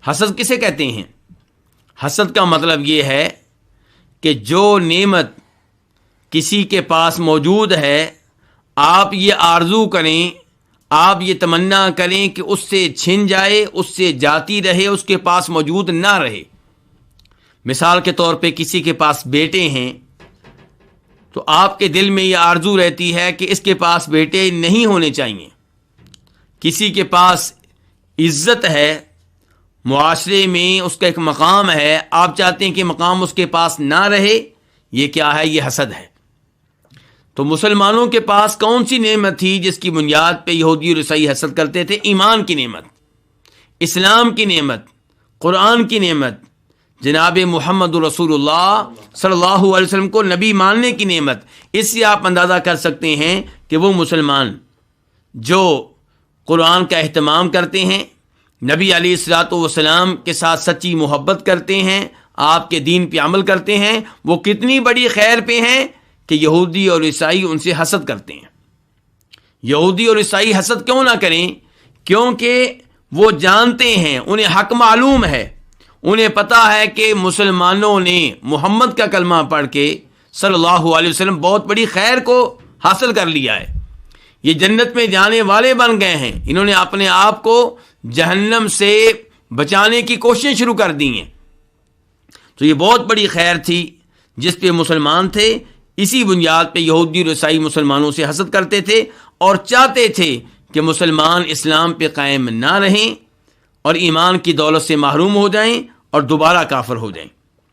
حسد کسے کہتے ہیں؟ حسد کا مطلب یہ ہے کہ جو نعمت کسی کے پاس موجود ہے آپ یہ آرزو کریں، آپ یہ تمنا کریں کہ اس سے چھن جائے، اس سے جاتی رہے، اس کے پاس موجود نہ رہے۔ مثال کے طور پہ کسی کے پاس بیٹے ہیں تو آپ کے دل میں یہ آرزو رہتی ہے کہ اس کے پاس بیٹے نہیں ہونے چاہیے۔ کسی کے پاس عزت ہے، معاشرے میں اس کا ایک مقام ہے، آپ چاہتے ہیں کہ مقام اس کے پاس نہ رہے، یہ کیا ہے؟ یہ حسد ہے۔ تو مسلمانوں کے پاس کون سی نعمت تھی جس کی بنیاد پہ یہودی اور عیسائی حسد کرتے تھے؟ ایمان کی نعمت، اسلام کی نعمت، قرآن کی نعمت، جناب محمد رسول اللہ صلی اللہ علیہ وسلم کو نبی ماننے کی نعمت۔ اس سے آپ اندازہ کر سکتے ہیں کہ وہ مسلمان جو قرآن کا اہتمام کرتے ہیں، نبی علیہ الصلوۃ والسلام کے ساتھ سچی محبت کرتے ہیں، آپ کے دین پہ عمل کرتے ہیں، وہ کتنی بڑی خیر پہ ہیں کہ یہودی اور عیسائی ان سے حسد کرتے ہیں۔ یہودی اور عیسائی حسد کیوں نہ کریں؟ کیونکہ وہ جانتے ہیں، انہیں حق معلوم ہے، انہیں پتا ہے کہ مسلمانوں نے محمد کا کلمہ پڑھ کے صلی اللہ علیہ وسلم بہت بڑی خیر کو حاصل کر لیا ہے، یہ جنت میں جانے والے بن گئے ہیں، انہوں نے اپنے آپ کو جہنم سے بچانے کی کوششیں شروع کر دی ہیں۔ تو یہ بہت بڑی خیر تھی جس پہ مسلمان تھے۔ اسی بنیاد پہ یہودی اور عیسائی مسلمانوں سے حسد کرتے تھے اور چاہتے تھے کہ مسلمان اسلام پہ قائم نہ رہیں اور ایمان کی دولت سے محروم ہو جائیں اور دوبارہ کافر ہو جائیں۔